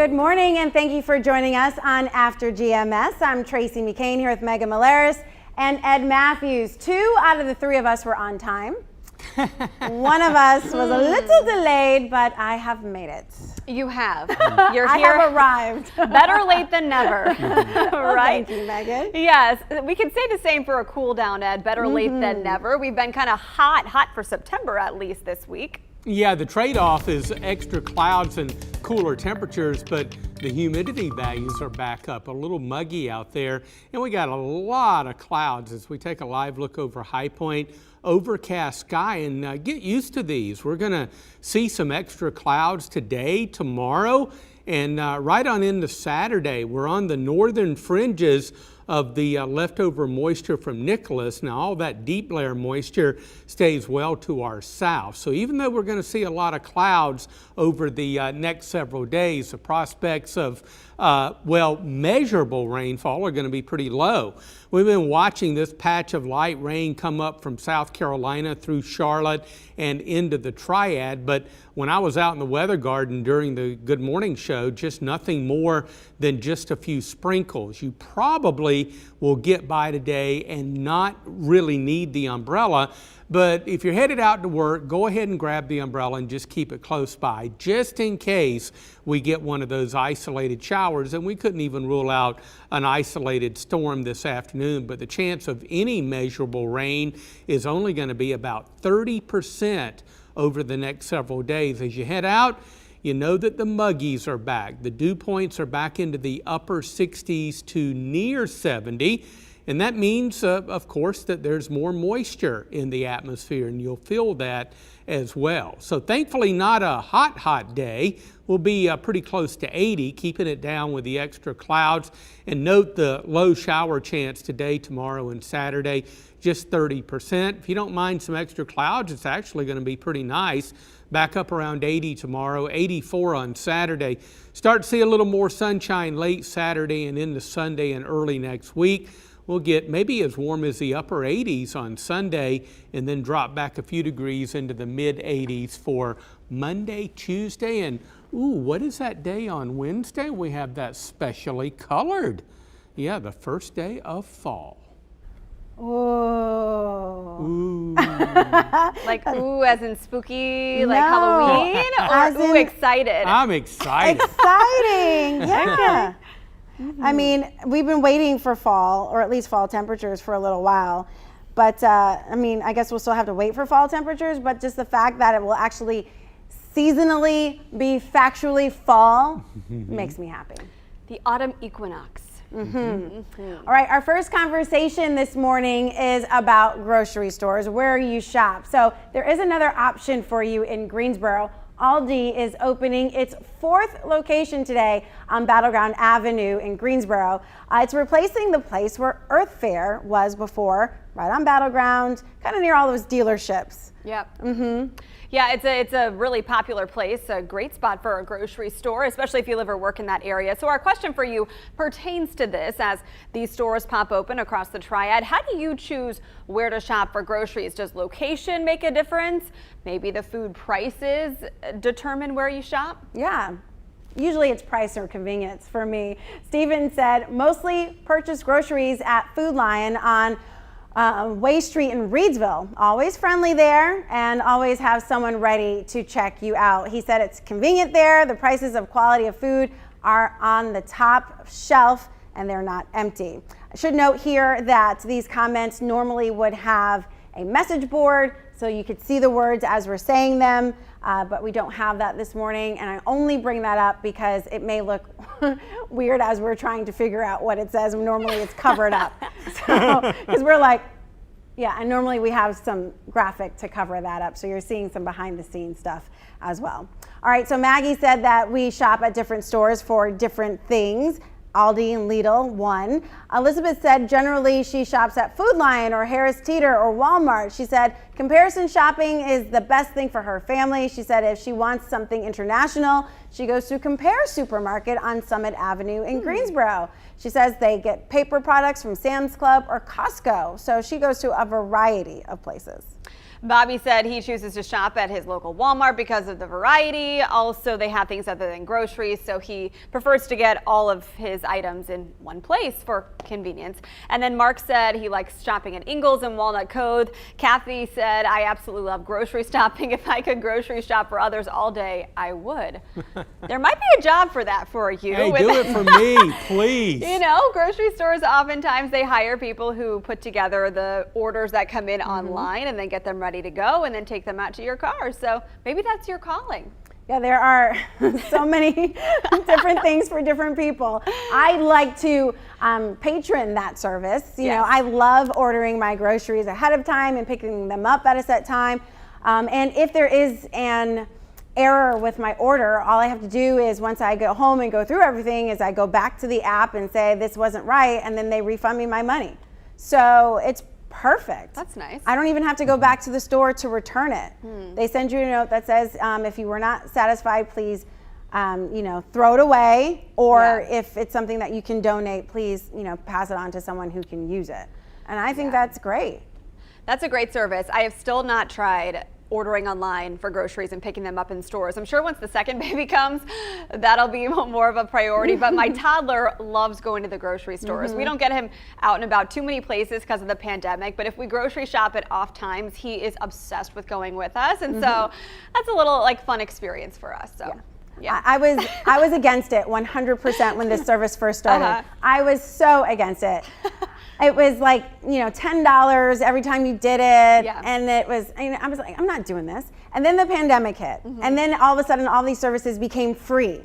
Good morning, and thank you for joining us on After GMS. I'm Tracy McCain here with Megan Malaris and Ed Matthews. 2 out of the 3 of us were on time. One of us was a little delayed, but I have made it. You have. You're I here. have arrived. Better late than never. Well, right? thank you, Megan. Yes. We can say the same for a cool down, Ed. Better late than never. We've been kind of hot for September at least this week. Yeah, the trade-off is extra clouds and cooler temperatures, but the humidity values are back up. A little muggy out there, and we got a lot of clouds as we take a live look over High Point. Overcast sky, and get used to these. We're going to see some extra clouds today, tomorrow, and right on into Saturday. We're on the northern fringes of the leftover moisture from Nicholas. Now all that deep layer moisture stays well to our south. So even though we're going to see a lot of clouds over the next several days, the prospects of measurable rainfall are going to be pretty low. We've been watching this patch of light rain come up from South Carolina through Charlotte and into the Triad, but when I was out in the weather garden during the Good Morning show, just nothing more than just a few sprinkles. You probably will get by today and not really need the umbrella, but if you're headed out to work, go ahead and grab the umbrella and just keep it close by, just in case we get one of those isolated showers. And we couldn't even rule out an isolated storm this afternoon, but the chance of any measurable rain is only going to be about 30% over the next several days. As you head out, you know that the muggies are back. The dew points are back into the upper 60s to near 70. And that means, of course, that there's more moisture in the atmosphere, and you'll feel that as well. So thankfully not a hot day. We'll be pretty close to 80, keeping it down with the extra clouds. And note the low shower chance today, tomorrow, and Saturday, just 30%. If you don't mind some extra clouds, it's actually going to be pretty nice. Back up around 80 tomorrow, 84 on Saturday. Start to see a little more sunshine late Saturday and into Sunday and early next week. We'll get maybe as warm as the upper 80s on Sunday and then drop back a few degrees into the mid 80s for Monday, Tuesday, and what is that day on Wednesday? We have that specially colored. Yeah, the first day of fall. Oh. Ooh. Like ooh as in spooky, like Halloween, or ooh excited? I'm excited. Exciting, yeah. I mean, we've been waiting for fall, or at least fall temperatures for a little while. But I mean, I guess we'll still have to wait for fall temperatures, but just the fact that it will actually seasonally be factually fall makes me happy. The autumn equinox. All right, our first conversation this morning is about grocery stores, where you shop. So there is another option for you in Greensboro. Aldi is opening its 4th location today on Battleground Avenue in Greensboro. It's replacing the place where Earth Fair was before, right on Battleground, kind of near all those dealerships. Yep. Yeah, it's a really popular place, a great spot for a grocery store, especially if you live or work in that area. So our question for you pertains to this as these stores pop open across the Triad. How do you choose where to shop for groceries? Does location make a difference? Maybe the food prices determine where you shop? Yeah. Usually it's price or convenience for me. Steven said, mostly purchase groceries at Food Lion on Way Street in Reedsville. Always friendly there and always have someone ready to check you out. He said it's convenient there. The prices of quality of food are on the top shelf and they're not empty. I should note here that these comments normally would have a message board so you could see the words as we're saying them, but we don't have that this morning, and I only bring that up because it may look weird as we're trying to figure out what it says. Normally it's covered up, because we're like, yeah, and normally we have some graphic to cover that up, so you're seeing some behind the scenes stuff as well. All right, so Maggie said that we shop at different stores for different things. Aldi and Lidl, 1. Elizabeth said generally she shops at Food Lion or Harris Teeter or Walmart. She said comparison shopping is the best thing for her family. She said if she wants something international, she goes to Compare Supermarket on Summit Avenue in Greensboro. She says they get paper products from Sam's Club or Costco. So she goes to a variety of places. Bobby said he chooses to shop at his local Walmart because of the variety. Also, they have things other than groceries, so he prefers to get all of his items in one place for convenience. And then Mark said he likes shopping at Ingles and Walnut Cove. Kathy said, I absolutely love grocery shopping. If I could grocery shop for others all day, I would. There might be a job for that for you. Hey, do it for me, please. You know, grocery stores oftentimes they hire people who put together the orders that come in online and then get them ready to go and then take them out to your car. So maybe that's your calling. Yeah, there are so many different things for different people. I like to patron that service. You know, I love ordering my groceries ahead of time and picking them up at a set time. And if there is an error with my order, all I have to do is once I go home and go through everything is I go back to the app and say this wasn't right, and then they refund me my money. So it's perfect. That's nice. I don't even have to go back to the store to return it. They send you a note that says if you were not satisfied, please throw it away, or if it's something that you can donate, please pass it on to someone who can use it. And I think that's great. That's a great service. I have still not tried ordering online for groceries and picking them up in stores. I'm sure once the second baby comes, that'll be more of a priority, but my toddler loves going to the grocery stores. We don't get him out and about too many places because of the pandemic, but if we grocery shop at off times, he is obsessed with going with us, and so that's a little fun experience for us. So. Yeah. I was against it 100% when this service first started. I was so against it. It was like, $10 every time you did it. Yeah. And it was, I was like, I'm not doing this. And then the pandemic hit. And then all of a sudden, all these services became free.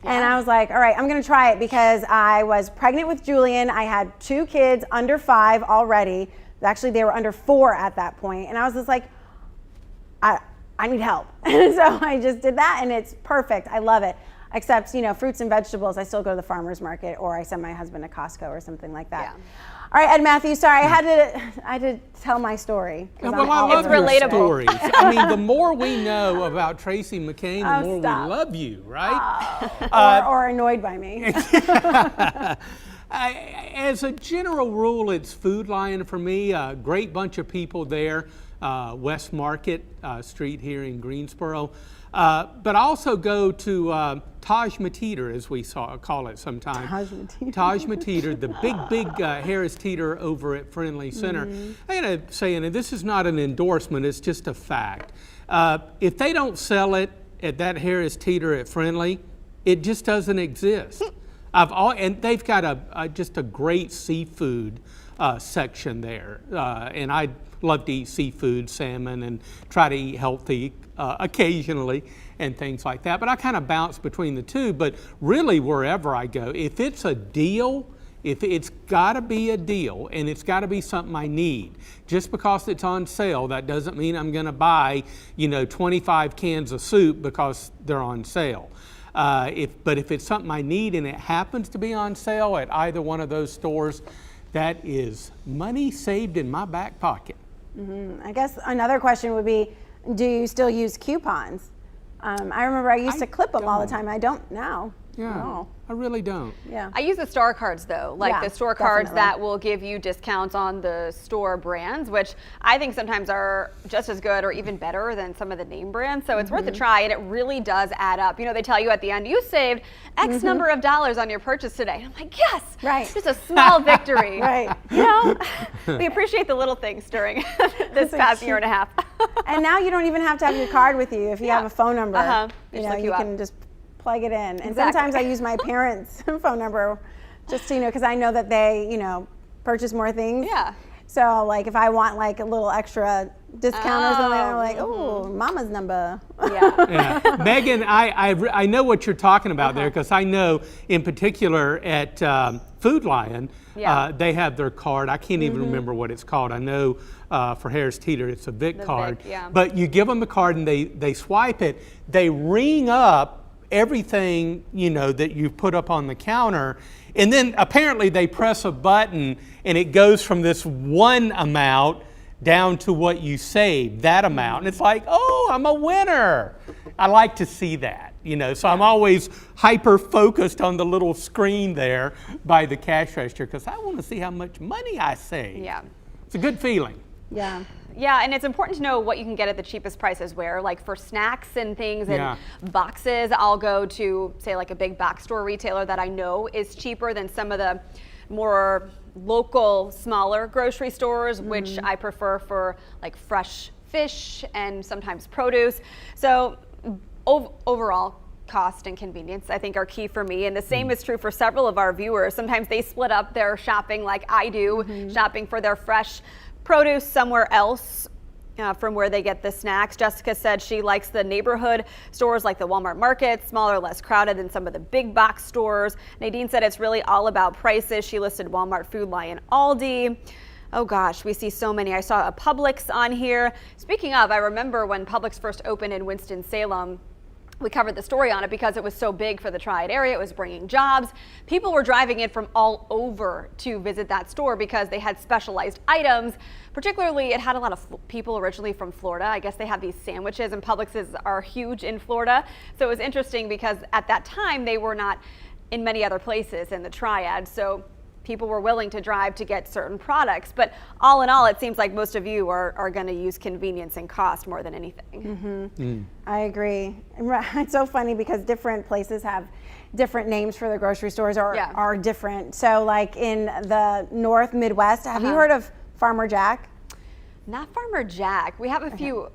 And I was like, all right, I'm going to try it because I was pregnant with Julian. I had 2 kids under 5 already. Actually, they were under 4 at that point. And I was just like, I need help. And so I just did that, and it's perfect. I love it. Except, fruits and vegetables, I still go to the farmer's market, or I send my husband to Costco or something like that. Yeah. All right, Ed Matthew, sorry, I had to tell my story. Well, I love It's your relatable. stories. I mean, the more we know about Tracy McCain, the more stop. we love you, right? Or annoyed by me. As a general rule, it's Food Lion for me. A great bunch of people there. West Market Street here in Greensboro. But I also go to Taj Mateater, as we call it sometimes. Taj Mateater, the big Harris Teeter over at Friendly Center. I gotta say, and this is not an endorsement, it's just a fact. If they don't sell it at that Harris Teeter at Friendly, it just doesn't exist. And they've got just a great seafood section there, and I love to eat seafood, salmon, and try to eat healthy occasionally and things like that. But I kind of bounce between the two. But really, wherever I go, if it's a deal, if it's got to be a deal, and it's got to be something I need. Just because it's on sale, that doesn't mean I'm going to buy 25 cans of soup because they're on sale. But if it's something I need and it happens to be on sale at either one of those stores, that is money saved in my back pocket. I guess another question would be, do you still use coupons? I remember I used to clip them all the time. I don't now. Yeah, I really don't. Yeah. I use the star cards though, the store cards definitely. that will give you discounts on the store brands, which I think sometimes are just as good or even better than some of the name brands. So it's worth a try, and it really does add up. They tell you at the end, you saved X number of dollars on your purchase today. And I'm like, yes, Right. just a small victory. Right. We appreciate the little things during this past year and a half. And now you don't even have to have your card with you if you have a phone number. Just look you you up. can just plug it in. And Exactly. sometimes I use my parents' phone number just to, because I know that they, purchase more things. Yeah. So if I want a little extra discount or something, I'm like, oh, mama's number. Yeah. Yeah. Megan, I know what you're talking about there, because I know in particular at Food Lion, they have their card. I can't even remember what it's called. I know for Harris Teeter, it's a Vic card. Vic, yeah. But you give them the card and they swipe it. They ring up everything that you've put up on the counter, and then apparently they press a button and it goes from this one amount down to what you saved, that amount. And it's like, oh, I'm a winner. I like to see that, so I'm always hyper focused on the little screen there by the cash register because I want to see how much money I save. Yeah. It's a good feeling. Yeah. Yeah, and it's important to know what you can get at the cheapest prices where, like for snacks and things and boxes, I'll go to, say, like a big box store retailer that I know is cheaper than some of the more local, smaller grocery stores, which I prefer for like fresh fish and sometimes produce. So overall, cost and convenience, I think, are key for me. And the same is true for several of our viewers. Sometimes they split up their shopping like I do, shopping for their fresh produce somewhere else from where they get the snacks. Jessica said she likes the neighborhood stores like the Walmart market, smaller, less crowded than some of the big box stores. Nadine said it's really all about prices. She listed Walmart, Food Lion, Aldi. Oh gosh, we see so many. I saw a Publix on here. Speaking of, I remember when Publix first opened in Winston-Salem, we covered the story on it because it was so big for the Triad area. It was bringing jobs. People were driving in from all over to visit that store because they had specialized items. Particularly, it had a lot of people originally from Florida. I guess they have these sandwiches, and Publixes are huge in Florida. So it was interesting because at that time they were not in many other places in the Triad. So people were willing to drive to get certain products. But all in all, it seems like most of you are going to use convenience and cost more than anything. I agree. It's so funny because different places have different names for the grocery stores or are different. So like in the North Midwest, have you heard of Farmer Jack? Not Farmer Jack. We have a few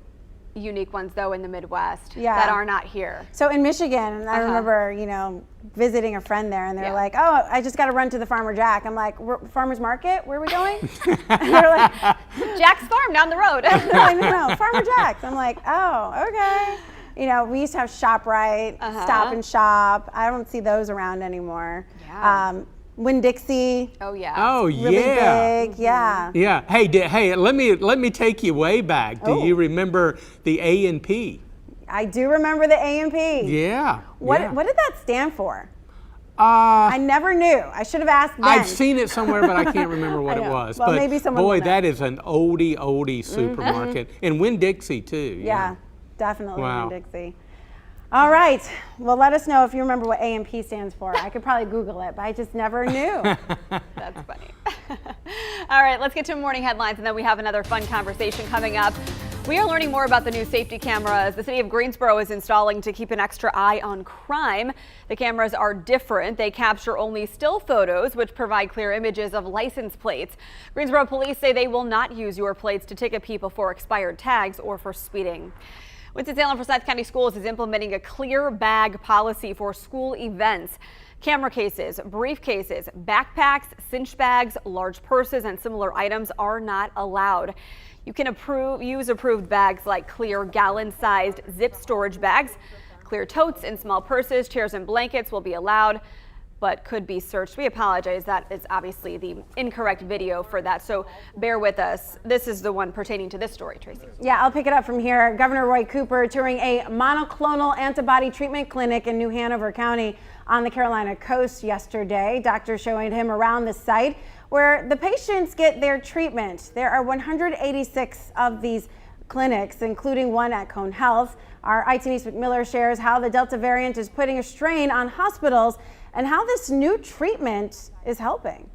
unique ones though in the Midwest that are not here. So in Michigan, I remember, visiting a friend there, and they're like, "Oh, I just got to run to the Farmer Jack." I'm like, "Farmer's Market? Where are we going?" And they're like, "Jack's Farm down the road." No, Farmer Jack's. I'm like, "Oh, okay." We used to have ShopRite, Stop and Shop. I don't see those around anymore. Winn-Dixie. Oh yeah. Oh really big. Yeah. Hey, let me take you way back. Do you remember the A&P? I do remember the A&P. Yeah. What did that stand for? I never knew. I should have asked then. I've seen it somewhere, but I can't remember what it was. Well, but maybe someone boy, will know. that is an oldie supermarket. And Winn-Dixie too. Yeah, definitely Wow. Winn-Dixie. All right. Well, let us know if you remember what A&P stands for. I could probably Google it, but I just never knew. That's funny. All right, let's get to morning headlines, and then we have another fun conversation coming up. We are learning more about the new safety cameras the city of Greensboro is installing to keep an extra eye on crime. The cameras are different. They capture only still photos, which provide clear images of license plates. Greensboro police say they will not use your plates to ticket people for expired tags or for speeding. Winston-Salem Forsyth County Schools is implementing a clear bag policy for school events. Camera cases, briefcases, backpacks, cinch bags, large purses, and similar items are not allowed. You can use approved bags like clear gallon-sized zip storage bags. Clear totes and small purses, chairs, and blankets will be allowed, but could be searched. We apologize. That is obviously the incorrect video for that, so bear with us. This is the one pertaining to this story, Tracy. Yeah, I'll pick it up from here. Governor Roy Cooper touring a monoclonal antibody treatment clinic in New Hanover County on the Carolina coast yesterday. Doctors showing him around the site where the patients get their treatment. There are 186 of these clinics, including one at Cone Health. Our ITV's McMiller shares how the Delta variant is putting a strain on hospitals and how this new treatment is helping.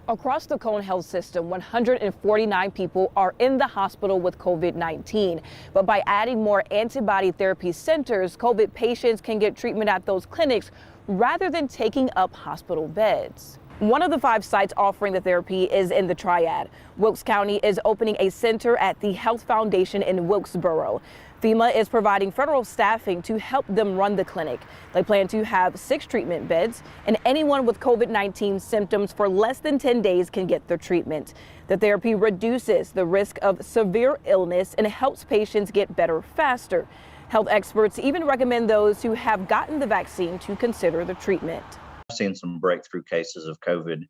Across the Cone Health system, 149 people are in the hospital with COVID-19. But by adding more antibody therapy centers, COVID patients can get treatment at those clinics rather than taking up hospital beds. One of the 5 sites offering the therapy is in the Triad. Wilkes County is opening a center at the Health Foundation in Wilkesboro. FEMA is providing federal staffing to help them run the clinic. They plan to have 6 treatment beds, and anyone with COVID-19 symptoms for less than 10 days can get their treatment. The therapy reduces the risk of severe illness and helps patients get better faster. Health experts even recommend those who have gotten the vaccine to consider the treatment. I've seen some breakthrough cases of COVID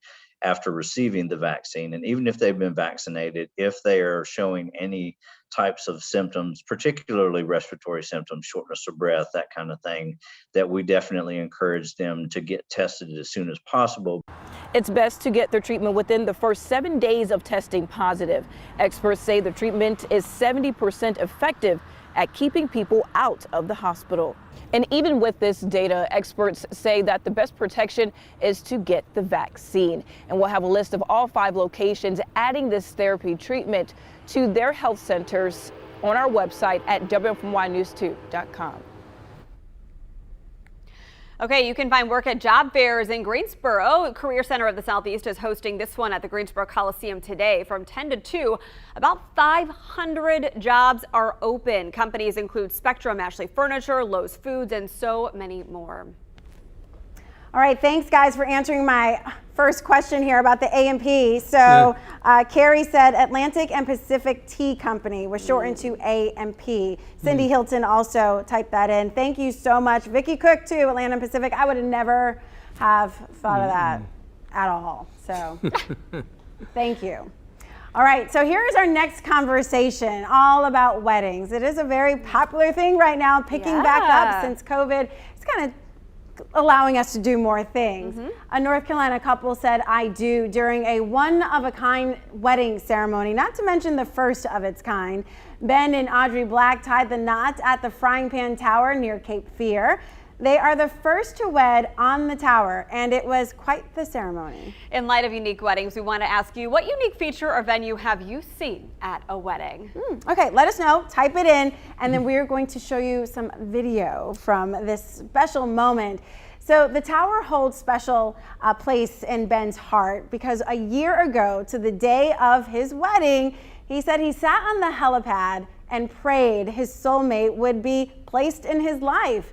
after receiving the vaccine. And even if they've been vaccinated, if they are showing any types of symptoms, particularly respiratory symptoms, shortness of breath, that kind of thing, that we definitely encourage them to get tested as soon as possible. It's best to get their treatment within the first 7 days of testing positive. Experts say the treatment is 70% effective at keeping people out of the hospital. And even with this data, experts say that the best protection is to get the vaccine. And we'll have a list of all 5 locations adding this therapy treatment to their health centers on our website at WFNYnews2.com. Okay, you can find work at job fairs in Greensboro. Career Center of the Southeast is hosting this one at the Greensboro Coliseum today from 10 to 2. About 500 jobs are open. Companies include Spectrum, Ashley Furniture, Lowe's Foods, and so many more. All right, thanks guys for answering my first question here about the A&P. So Carrie said Atlantic and Pacific Tea Company was shortened to A&P. Cindy Hilton also typed that in. Thank you so much. Vicki Cook too, Atlanta and Pacific. I would have never have thought of that at all. So thank you. All right, so here's our next conversation, all about weddings. It is a very popular thing right now, picking back up since COVID. It's kind of allowing us to do more things. A North Carolina couple said "I do" during a one-of-a-kind wedding ceremony, not to mention the first of its kind. Ben and Audrey Black tied the knot at the Frying Pan Tower near Cape Fear. They are the first to wed on the tower, and it was quite the ceremony. In light of unique weddings, we want to ask you, what unique feature or venue have you seen at a wedding? Okay, let us know, type it in, and then we're going to show you some video from this special moment. So the tower holds special place in Ben's heart because a year ago to the day of his wedding, he said he sat on the helipad and prayed his soulmate would be placed in his life.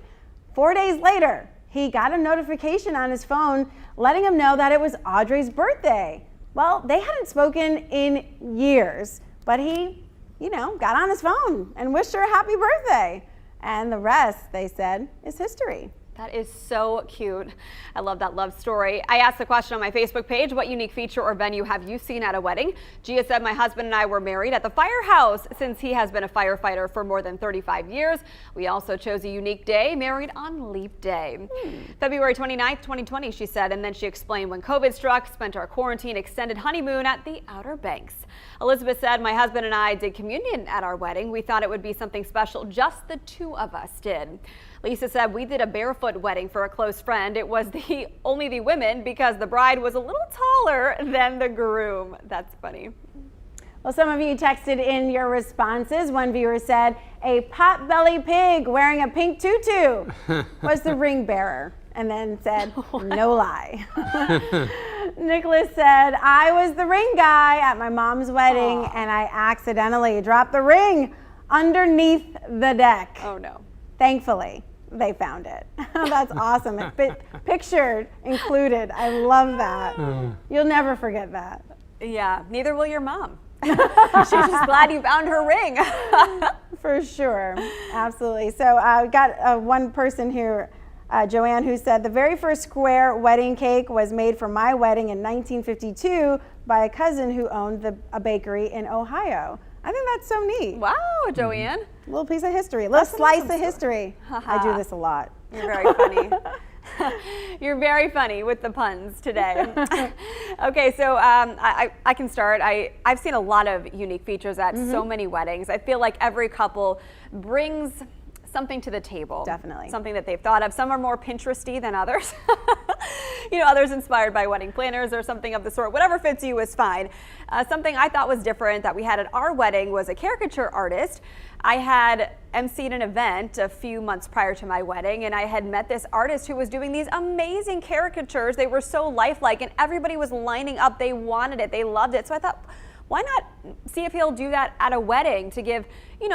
4 days later, he got a notification on his phone letting him know that it was Audrey's birthday. Well, they hadn't spoken in years, but he, got on his phone and wished her a happy birthday. And the rest, they said, is history. That is so cute. I love that love story. I asked the question on my Facebook page, what unique feature or venue have you seen at a wedding? Gia said, my husband and I were married at the firehouse since he has been a firefighter for more than 35 years. We also chose a unique day, married on Leap Day. February 29th, 2020, she said, and then she explained when COVID struck, spent our quarantine extended honeymoon at the Outer Banks. Elizabeth said, my husband and I did communion at our wedding. We thought it would be something special, just the 2 of us did. Lisa said, we did a barefoot wedding for a close friend. It was only the women because the bride was a little taller than the groom. That's funny. Well, some of you texted in your responses. One viewer said, a pot-bellied pig wearing a pink tutu was the ring bearer, and then said, no lie. Nicholas said, I was the ring guy at my mom's wedding, and I accidentally dropped the ring underneath the deck. Oh, no. Thankfully, they found it. That's awesome. Pictured included. I love that. You'll never forget that. Yeah, neither will your mom. She's just glad you found her ring. For sure. Absolutely. So we got one person here, Joanne, who said the very first square wedding cake was made for my wedding in 1952 by a cousin who owned a bakery in Ohio. I think that's so neat. Wow, Joanne. A little piece of history, a little slice of history. I do this a lot. You're very funny. You're very funny with the puns today. Okay, so I can start. I've seen a lot of unique features at so many weddings. I feel like every couple brings something to the table. Definitely. Something that they've thought of. Some are more Pinteresty than others. Others inspired by wedding planners or something of the sort. Whatever fits you is fine. Something I thought was different that we had at our wedding was a caricature artist. I had emceed an event a few months prior to my wedding, and I had met this artist who was doing these amazing caricatures. They were so lifelike, and everybody was lining up. They wanted it. They loved it. So I thought, why not see if he'll do that at a wedding to give,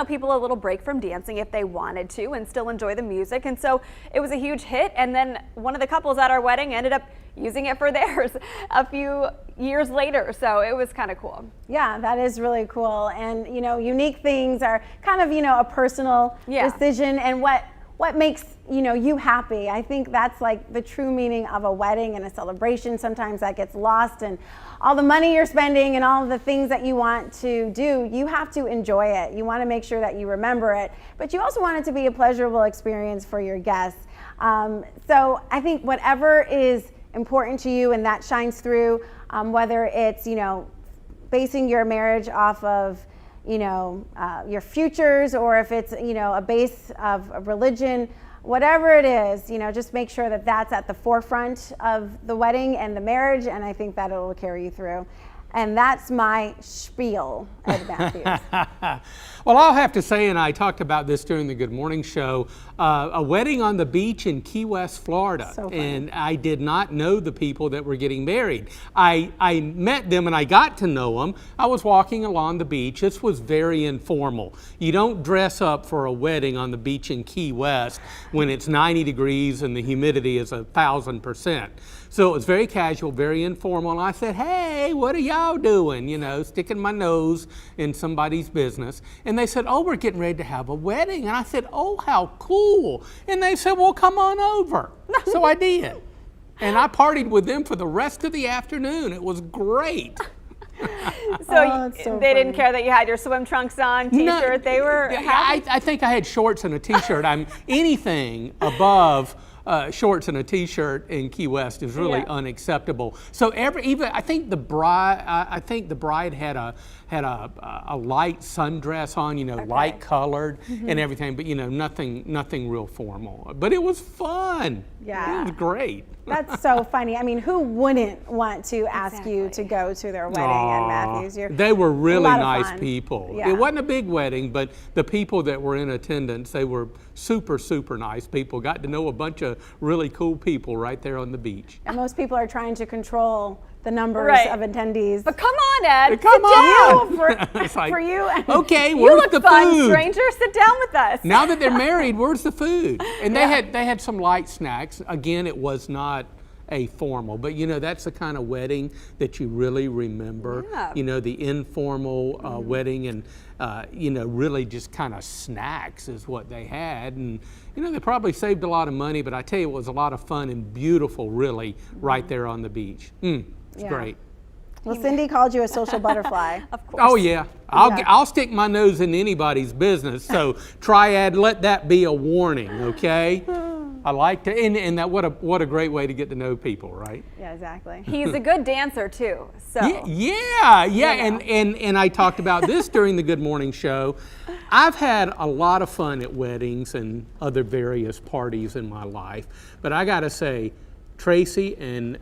people a little break from dancing if they wanted to and still enjoy the music. And so it was a huge hit. And then one of the couples at our wedding ended up using it for theirs a few years later. So it was kind of cool. Yeah, that is really cool. And, unique things are kind of, a personal decision. And what what makes you happy. I think that's like the true meaning of a wedding and a celebration. Sometimes that gets lost, and all the money you're spending and all of the things that you want to do, you have to enjoy it. You want to make sure that you remember it, but you also want it to be a pleasurable experience for your guests. So I think whatever is important to you and that shines through, whether it's basing your marriage off of your futures, or if it's a base of religion, whatever it is, just make sure that that's at the forefront of the wedding and the marriage, and I think that it will carry you through. And that's my spiel, Ed Matthews. Well, I'll have to say, and I talked about this during the Good Morning Show, a wedding on the beach in Key West, Florida. So fun. And I did not know the people that were getting married. I met them and I got to know them. I was walking along the beach. This was very informal. You don't dress up for a wedding on the beach in Key West when it's 90 degrees and the humidity is 1,000%. So it was very casual, very informal. And I said, hey, what are y'all doing? Sticking my nose in somebody's business. And they said, oh, we're getting ready to have a wedding. And I said, oh, how cool. And they said, well, come on over. So I did. And I partied with them for the rest of the afternoon. It was great. So they didn't care that you had your swim trunks on, t-shirt. No, they were happy. I think I had shorts and a t-shirt. Anything above shorts and a t-shirt in Key West is really unacceptable. So I think the bride had a light sundress on, light colored and everything, but nothing real formal. But it was fun. Yeah. It was great. That's so funny. I mean, who wouldn't want to ask you to go to their wedding, Ed Matthews? They were really nice fun. people. Yeah. It wasn't a big wedding, but the people that were in attendance, they were super, super nice people. Got to know a bunch of really cool people right there on the beach. And most people are trying to control the numbers of attendees. But come on, Ed. Come on. For you. Okay, You where's look the fun, food? stranger. Sit down with us. Now that they're married, where's the food? And they had some light snacks. Again, it was not a formal, but that's the kind of wedding that you really remember. Yeah. The informal wedding, and really just kind of snacks is what they had. And they probably saved a lot of money, but I tell you, it was a lot of fun and beautiful, really, right there on the beach. It's great. Well, Cindy called you a social butterfly. Of course. Oh yeah, I'll stick my nose in anybody's business. So Triad, let that be a warning, okay? I like to, and that what a great way to get to know people, right? Yeah, exactly. He's a good dancer too. So yeah. And I talked about this during the Good Morning Show. I've had a lot of fun at weddings and other various parties in my life, but I got to say, Tracy and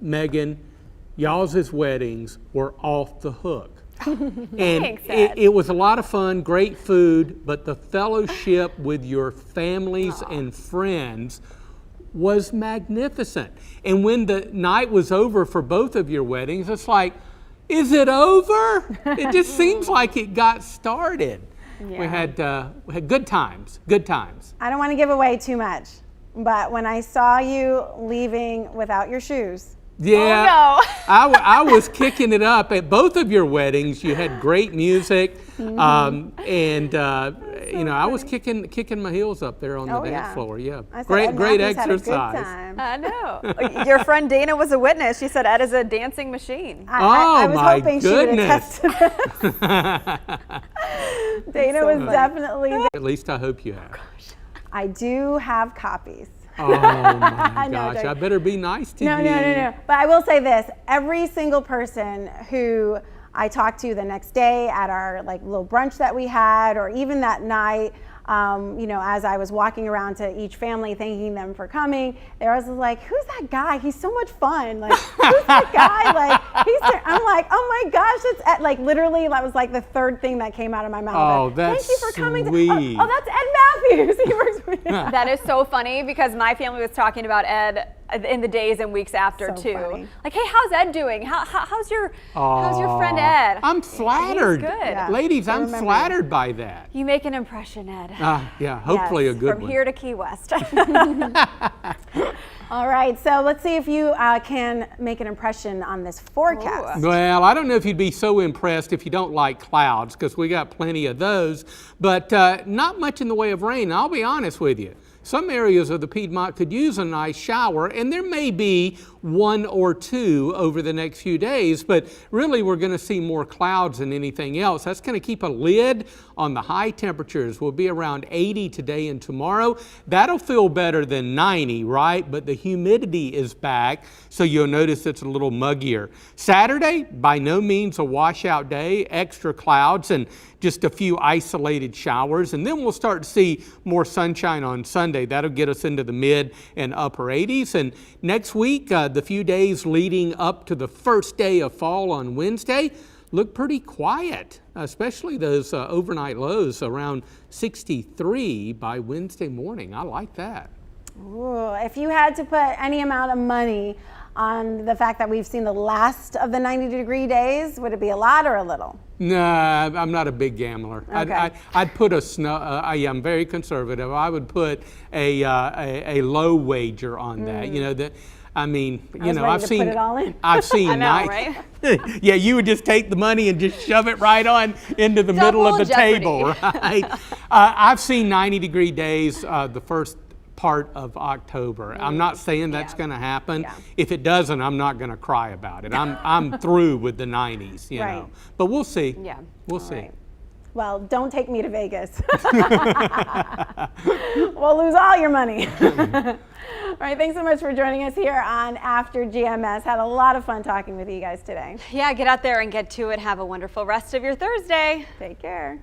Megan, y'all's weddings were off the hook. And Thanks, it was a lot of fun, great food, but the fellowship with your families and friends was magnificent. And when the night was over for both of your weddings, it's like, is it over? It just seems like it got started. Yeah. We had good times, good times. I don't want to give away too much, but when I saw you leaving without your shoes, Yeah, Oh, no. I was kicking it up at both of your weddings. You had great music, and I was kicking my heels up there on the dance floor. Yeah, I said, great Ed great Matthews had a good exercise. time. I know. Your friend Dana was a witness. She said Ed is a dancing machine. I was my hoping goodness. she would attest to this. Dana was definitely there. At least I hope you have. I do have copies. Oh my know, gosh! Doug. I better be nice to you. No. But I will say this: every single person who I talked to the next day at our little brunch that we had, or even that night, as I was walking around to each family, thanking them for coming, they was like, "Who's that guy? He's so much fun! Like, who's that guy? I'm like, oh my gosh, it's Ed." Literally, that was the third thing that came out of my mouth. Oh, that's Thank you for coming. sweet. Oh, that's Ed Matthews. He works with me. That is so funny because my family was talking about Ed in the days and weeks after So too. funny. Like, hey, how's Ed doing? How's your friend Ed? I'm flattered. He's good. Yeah. Ladies, I'm remember flattered by that. You make an impression, Ed. Yeah, hopefully Yes, a good from one. here to Key West. All right, so let's see if you can make an impression on this forecast. Well, I don't know if you'd be so impressed if you don't like clouds, because we got plenty of those, but not much in the way of rain. I'll be honest with you. some areas of the Piedmont could use a nice shower, and there may be one or two over the next few days, but really we're going to see more clouds than anything else. That's going to keep a lid on the high temperatures. We'll be around 80 today and tomorrow. That'll feel better than 90, right? But the humidity is back, so you'll notice it's a little muggier. Saturday, by no means a washout day, extra clouds and just a few isolated showers, and then we'll start to see more sunshine on Sunday. That'll get us into the mid and upper 80s. And next week, the few days leading up to the first day of fall on Wednesday look pretty quiet, especially those overnight lows around 63 by Wednesday morning. I like that. Ooh, if you had to put any amount of money on the fact that we've seen the last of the 90-degree days, would it be a lot or a little? Nah, I'm not a big gambler. Okay. I'd put I'm very conservative. I would put a low wager on that. You know that. I mean, you know, I've seen. Put it all in. I've seen. I know, right? Yeah, you would just take the money and just shove it right on into the middle of the Jeopardy. table, right? I've seen 90-degree days the first part of October. I'm not saying that's going to happen. Yeah. If it doesn't, I'm not going to cry about it. I'm through with the 90s, you know. But we'll see. Yeah. We'll see. Right. Well, don't take me to Vegas. We'll lose all your money. All right, thanks so much for joining us here on After GMS. Had a lot of fun talking with you guys today. Yeah, get out there and get to it. Have a wonderful rest of your Thursday. Take care.